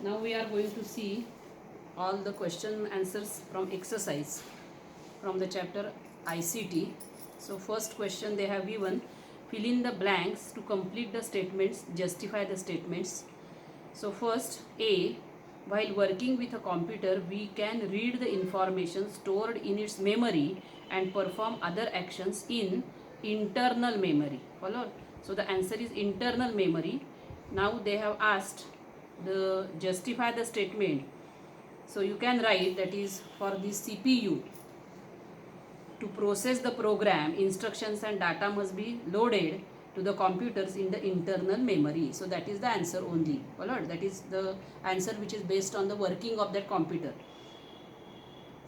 Now we are going to see all the question answers from exercise from the chapter ICT. So first question they have given, fill in the blanks to complete the statements, justify the statements. So first A, while working with a computer we can read the information stored in its memory and perform other actions in internal memory. Follow? So the answer is internal memory. Now they have asked the justify the statement. So you can write that is for the CPU to process the program, instructions and data must be loaded to the computers in the internal memory. So that is the answer only. Followed? That is the answer which is based on the working of that computer.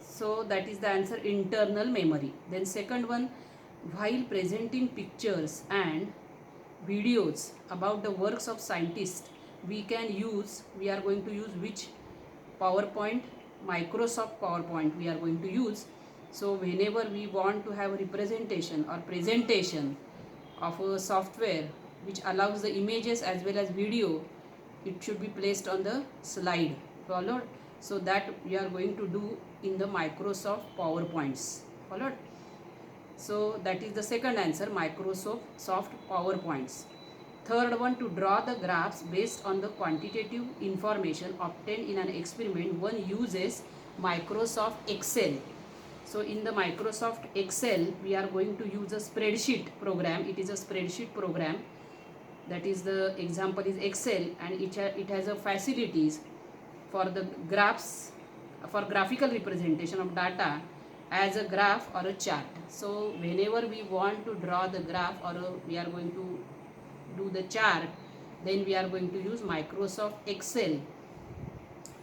So that is the answer, internal memory. Then second one, while presenting pictures and videos about the works of scientists, we are going to use which PowerPoint? Microsoft PowerPoint we are going to use. So whenever we want to have a representation or presentation of a software which allows the images as well as video, it should be placed on the slide. Followed? So that we are going to do in the Microsoft PowerPoints. Followed? So that is the second answer, Microsoft PowerPoints. Third one, to draw the graphs based on the quantitative information obtained in an experiment, one uses Microsoft Excel. So in the Microsoft Excel, we are going to use a spreadsheet program. It is a spreadsheet program. That is the example is Excel, and it has a facilities for the graphs, for graphical representation of data as a graph or a chart. So whenever we want to draw the graph or we are going to do the chart, then we are going to use Microsoft Excel.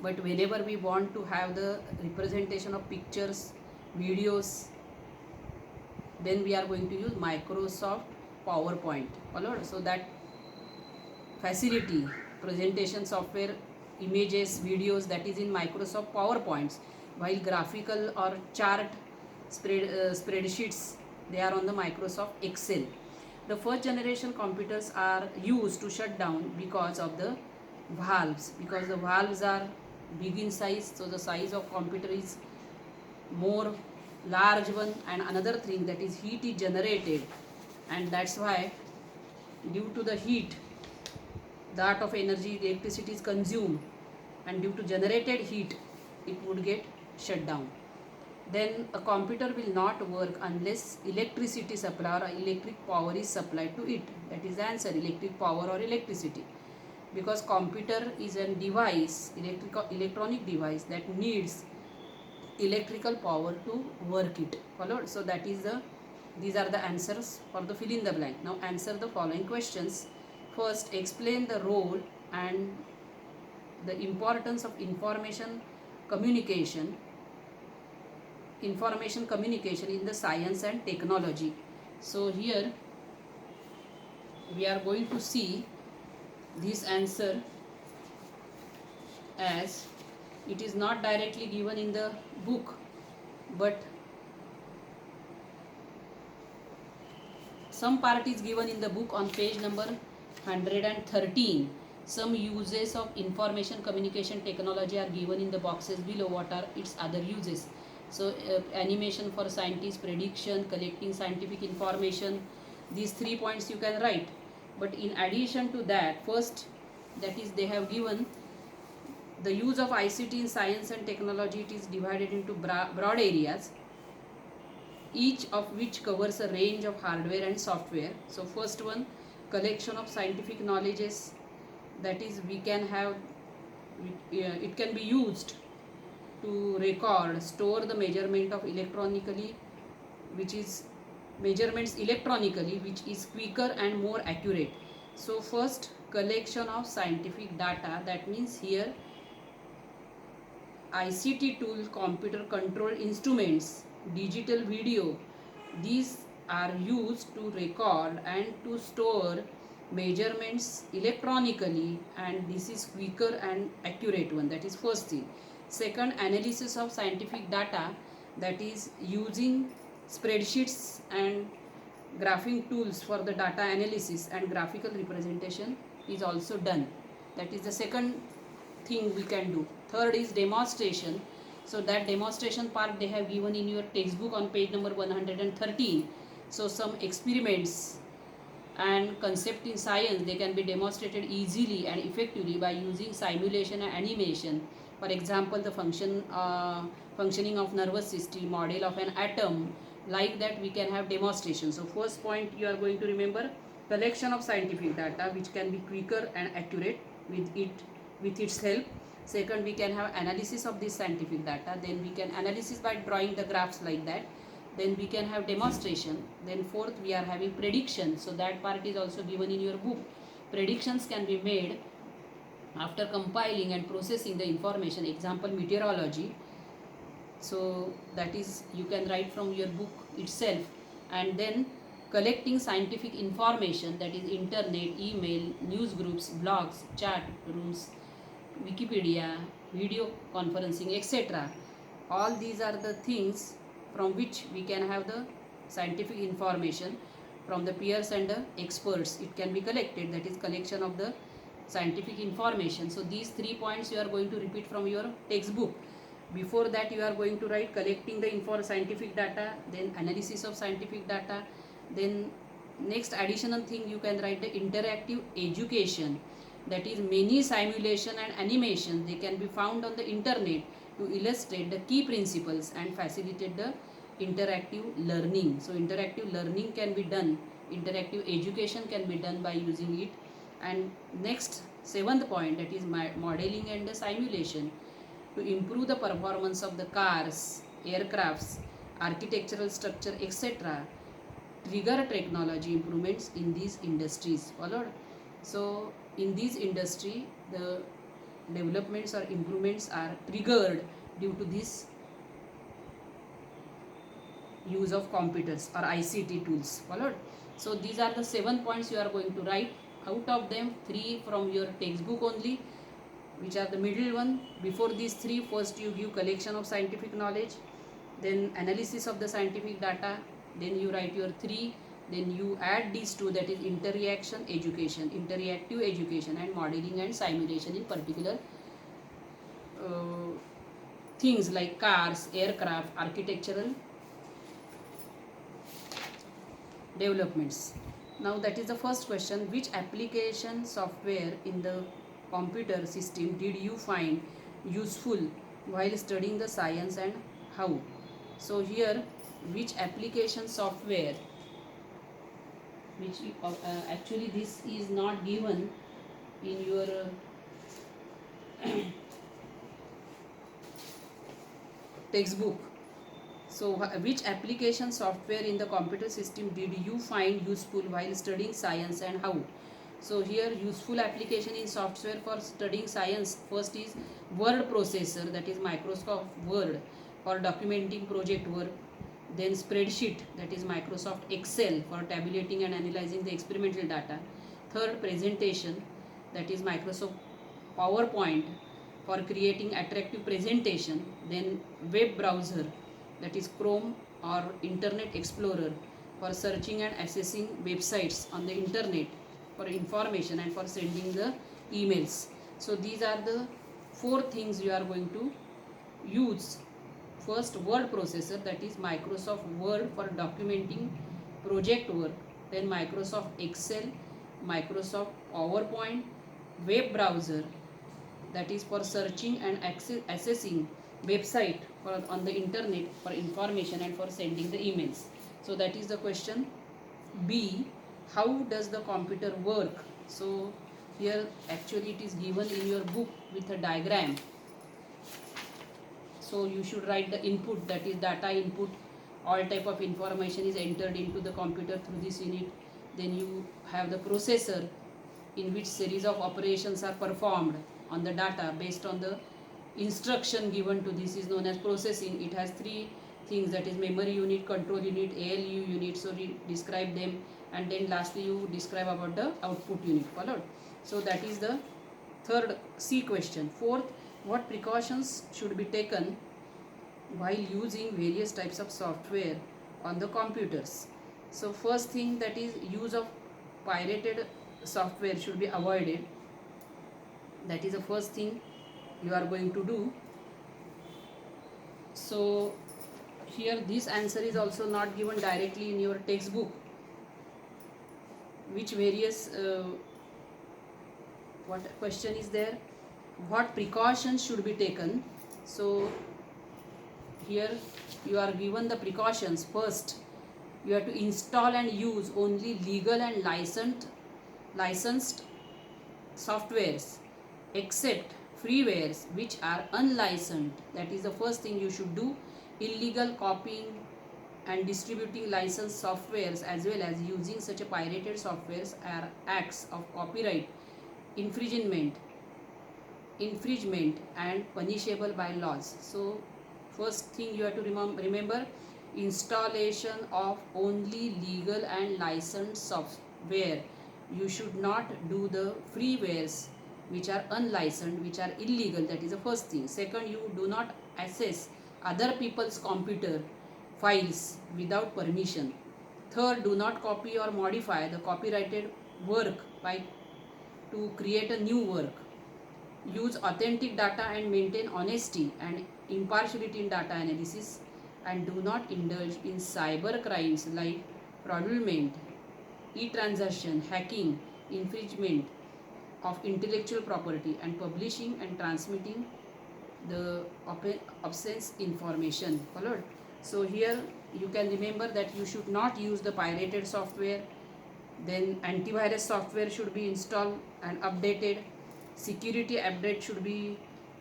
But whenever we want to have the representation of pictures, videos, then we are going to use Microsoft PowerPoint. Followed? So that facility, presentation software, images, videos, that is in Microsoft PowerPoints, while graphical or chart spreadsheets, they are on the Microsoft Excel. The first generation computers are used to shut down because of the valves, because the valves are big in size, so the size of computer is more large one, and another thing, that is heat is generated, and that's why due to the heat, that of energy, the electricity is consumed, and due to generated heat it would get shut down. Then a computer will not work unless electricity supply or electric power is supplied to it. That is the answer, electric power or electricity. Because computer is a device, electronic device that needs electrical power to work it. Followed? So that is these are the answers for the fill in the blank. Now answer the following questions. First, explain the role and the importance of information communication in the science and technology. So here we are going to see this answer, as it is not directly given in the book, but some part is given in the book on page number 113. Some uses of information communication technology are given in the boxes below. What are its other uses? So animation for scientists, prediction, collecting scientific information, these 3 points you can write. But in addition to that, first, that is they have given the use of ICT in science and technology. It is divided into broad areas, each of which covers a range of hardware and software. So first one, collection of scientific knowledges, that is we can have it can be used to record, store the measurement of electronically, which is measurements electronically, which is quicker and more accurate. So first, collection of scientific data, that means here ICT tool, computer controlled instruments, digital video, these are used to record and to store measurements electronically, and this is quicker and accurate one. That is first thing. Second, analysis of scientific data, that is using spreadsheets and graphing tools for the data analysis and graphical representation is also done. That is the second thing we can do. Third is demonstration. So that demonstration part they have given in your textbook on page number 113. So some experiments and concept in science, they can be demonstrated easily and effectively by using simulation and animation. For example, the functioning of nervous system, model of an atom, like that we can have demonstration. So first point you are going to remember, collection of scientific data which can be quicker and accurate with its help. Second, we can have analysis of this scientific data. Then we can analysis by drawing the graphs like that. Then we can have demonstration. Then fourth, we are having prediction. So that part is also given in your book. Predictions can be made after compiling and processing the information. Example, meteorology. So that is you can write from your book itself. And then collecting scientific information, that is internet, email, news groups, blogs, chat rooms, Wikipedia, video conferencing, etc. All these are the things from which we can have the scientific information from the peers and the experts. It can be collected, that is collection of the scientific information. So these 3 points you are going to repeat from your textbook. Before that you are going to write collecting the scientific data, then analysis of scientific data, then next additional thing you can write the interactive education, that is many simulation and animation they can be found on the internet to illustrate the key principles and facilitate the interactive learning. So interactive learning can be done, interactive education can be done by using it. And next, seventh point, that is modeling and the simulation to improve the performance of the cars, aircrafts, architectural structure, etc. Trigger technology improvements in these industries. Followed? So in this industry, the developments or improvements are triggered due to this use of computers or ICT tools. Followed? So these are the 7 points you are going to write. Out of them, 3 from your textbook only, which are the middle one. Before these 3, first you give collection of scientific knowledge, then analysis of the scientific data, then you write your 3, then you add these 2, that is interactive education and modeling and simulation in particular things like cars, aircraft, architectural developments. Now that is the first question, which application software in the computer system did you find useful while studying the science and how? So here, which application software, which actually this is not given in your textbook. So which application software in the computer system did you find useful while studying science and how? So here useful application in software for studying science, first is word processor, that is Microsoft Word for documenting project work. Then spreadsheet, that is Microsoft Excel for tabulating and analyzing the experimental data. Third, presentation, that is Microsoft PowerPoint for creating attractive presentation. Then web browser, that is Chrome or Internet Explorer for searching and accessing websites on the internet for information and for sending the emails. So these are the 4 things you are going to use. First, word processor, that is Microsoft Word for documenting project work. Then Microsoft Excel, Microsoft PowerPoint, web browser, that is for searching and accessing website on the internet for information and for sending the emails. So that is the question B. How does the computer work? So here actually it is given in your book with a diagram. So you should write the input, that is data input. All type of information is entered into the computer through this unit. Then you have the processor, in which series of operations are performed on the data based on the instruction given to this is known as processing. It has 3 things, that is memory unit, control unit, ALU unit. So we describe them, and then lastly you describe about the output unit. Followed? So that is the third C question. Fourth, what precautions should be taken while using various types of software on the computers? So first thing, that is use of pirated software should be avoided. That is the first thing you are going to do. So here this answer is also not given directly in your textbook, which various what question is there, what precautions should be taken. So here you are given the precautions. First, you have to install and use only legal and licensed softwares, except freewares which are unlicensed. That is the first thing you should do. Illegal copying and distributing licensed softwares as well as using such a pirated softwares are acts of copyright infringement and punishable by laws. So first thing you have to remember, installation of only legal and licensed software. You should not do the freewares which are unlicensed, which are illegal. That is the first thing. Second, you do not access other people's computer files without permission. Third, do not copy or modify the copyrighted work by to create a new work. Use authentic data and maintain honesty and impartiality in data analysis, and do not indulge in cyber crimes like fraudulent e-transaction, hacking, infringement of intellectual property, and publishing and transmitting the obscene information. Followed. So here you can remember that you should not use the pirated software. Then antivirus software should be installed and updated. Security update should be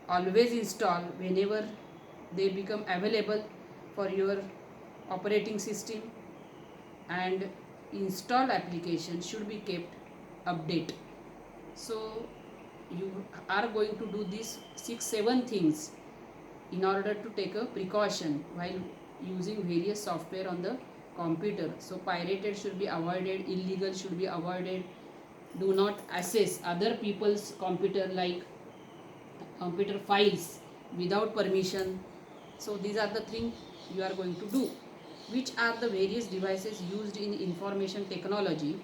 always installed whenever they become available for your operating system, and installed application should be kept update. So you are going to do these 6-7 things in order to take a precaution while using various software on the computer. So pirated should be avoided, illegal should be avoided. Do not access other people's computer like computer files without permission. So these are the things you are going to do. Which are the various devices used in information technology?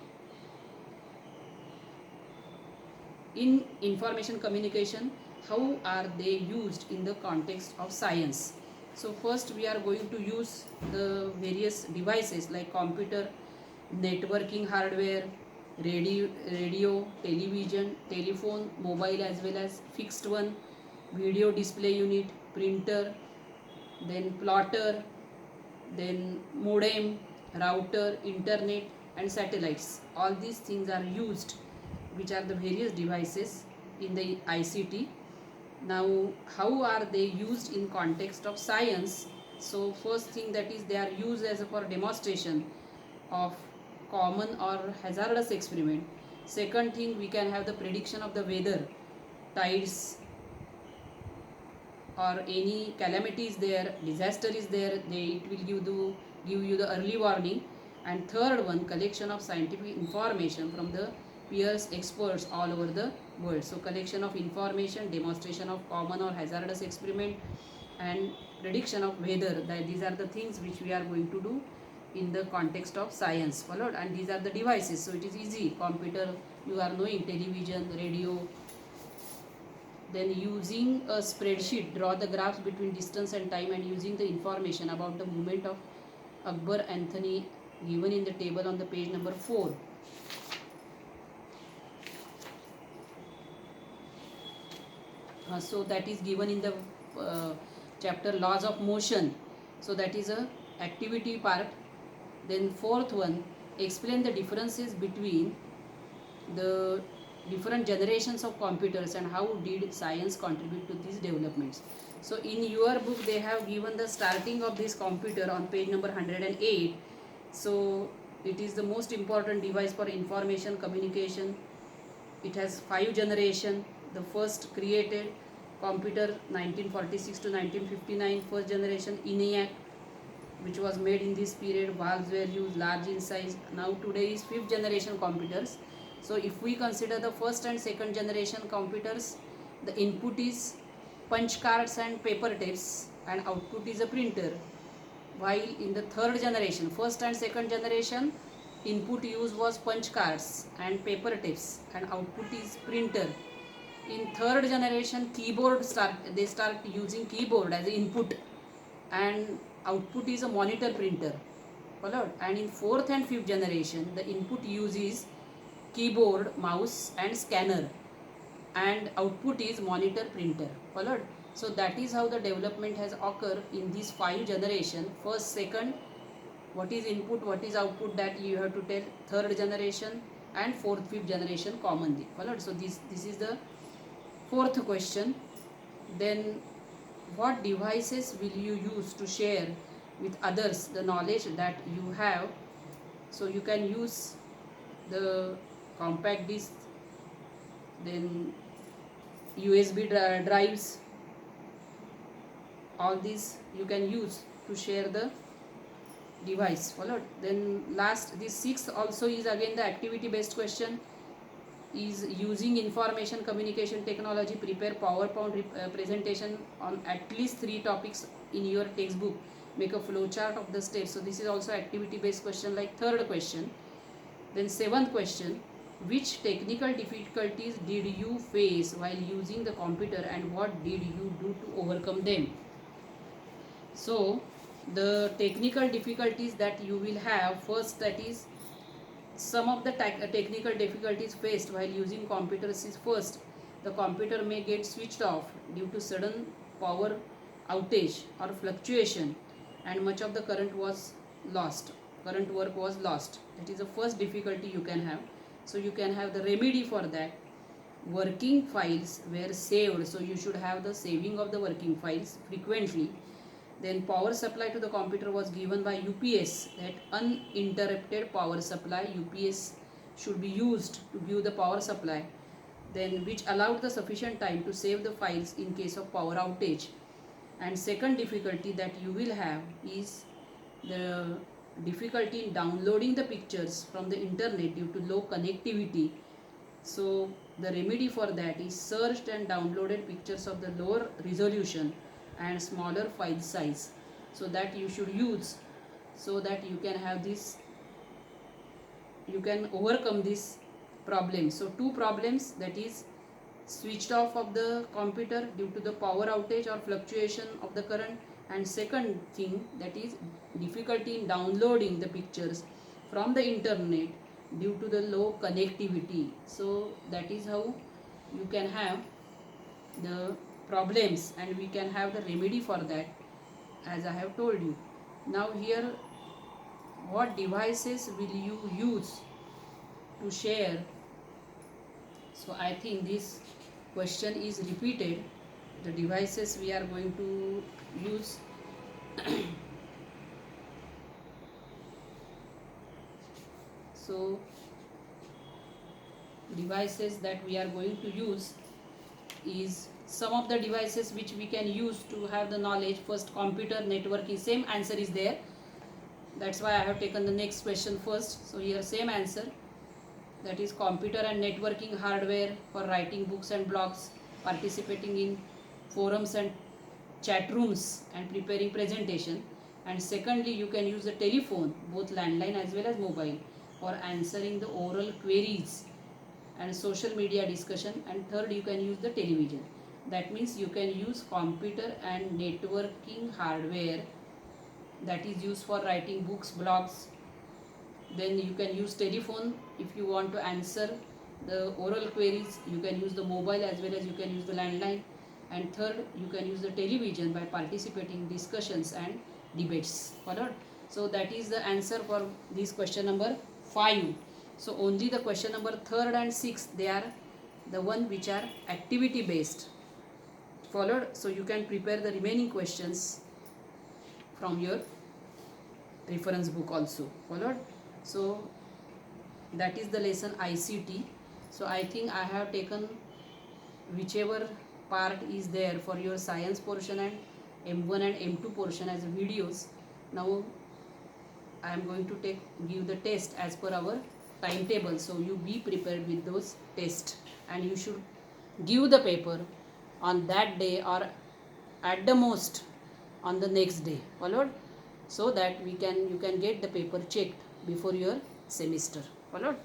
In information communication, how are they used in the context of science? So first we are going to use the various devices like computer, networking hardware, radio, television, telephone, mobile as well as fixed one, video display unit, printer, then plotter, then modem, router, internet and satellites. All these things are used, which are the various devices in the ICT. Now how are they used in context of science? So first thing, that is they are used as for demonstration of common or hazardous experiment. Second thing, we can have the prediction of the weather, tides or any calamity is there, disaster is there, it will give you the early warning. And third one, collection of scientific information from the peers experts all over the world. So collection of information, demonstration of common or hazardous experiment and prediction of weather. These are the things which we are going to do in the context of science. Followed. And these are the devices, so it is easy. Computer you are knowing, television, radio. Then using a spreadsheet, draw the graphs between distance and time and using the information about the movement of Akbar Anthony given in the table on the page number 4. So that is given in the chapter laws of motion. So that is a activity part. Then fourth one, explain the differences between the different generations of computers and how did science contribute to these developments. So in your book they have given the starting of this computer on page number 108. So it is the most important device for information communication. It has 5 generations. The first created computer 1946 to 1959, first generation ENIAC, which was made in this period. Valves were used, large in size. Now today is 5th generation computers. So if we consider the first and second generation computers, the input is punch cards and paper tapes and output is a printer. While in the third generation, first and second generation, input use was punch cards and paper tapes and output is printer. in third generation they start using keyboard as input, and output is a monitor printer. Followed. And in fourth and fifth generation the input uses keyboard, mouse and scanner, and output is monitor printer. Followed. So that is how the development has occurred in these 5 generation. First, second, what is input, what is output, that you have to tell. Third generation and fourth, fifth generation commonly. Followed. So this is the fourth question. Then, what devices will you use to share with others the knowledge that you have? So you can use the compact disc, then USB drives, all these you can use to share the device. Followed. Then last, this sixth also is again the activity based question, is using information communication technology prepare PowerPoint presentation on at least 3 topics in your textbook, make a flowchart of the steps. So this is also activity based question like third question. Then seventh question, which technical difficulties did you face while using the computer and what did you do to overcome them? So the technical difficulties that you will have, first, that is some of the technical difficulties faced while using computers is, first, the computer may get switched off due to sudden power outage or fluctuation and much of the current work was lost. That is the first difficulty you can have. So you can have the remedy for that. Working files were saved, so you should have the saving of the working files frequently. Then power supply to the computer was given by UPS, that uninterrupted power supply, UPS should be used to give the power supply, then which allowed the sufficient time to save the files in case of power outage. And second difficulty that you will have is the difficulty in downloading the pictures from the internet due to low connectivity. So the remedy for that is searched and downloaded pictures of the lower resolution and smaller file size, so that you should use, so that you can have this, you can overcome this problem. So 2 problems, that is switched off of the computer due to the power outage or fluctuation of the current, and second thing, that is difficulty in downloading the pictures from the internet due to the low connectivity. So that is how you can have the problems and we can have the remedy for that, as I have told you. Now here, what devices will you use to share? So I think this question is repeated. The devices we are going to use. So devices that we are going to use is some of the devices which we can use to have the knowledge. First, computer, networking, same answer is there. That's why I have taken the next question first. So here same answer, that is computer and networking hardware for writing books and blogs, participating in forums and chat rooms and preparing presentation. And secondly, you can use the telephone, both landline as well as mobile, for answering the oral queries and social media discussion. And third, you can use the television. That means you can use computer and networking hardware, that is used for writing books, blogs. Then you can use telephone if you want to answer the oral queries. You can use the mobile as well as you can use the landline. And third, you can use the television by participating in discussions and debates. Followed. So that is the answer for this question number 5. So only the question number 3rd and 6th, they are the one which are activity based. Followed. So you can prepare the remaining questions from your reference book also. Followed. So that is the lesson ICT. So I think I have taken whichever part is there for your science portion and M1 and M2 portion as videos. Now I am going to give the test as per our timetable. So you be prepared with those tests and you should give the paper on that day or at the most on the next day. Followed. So that you can get the paper checked before your semester. Followed.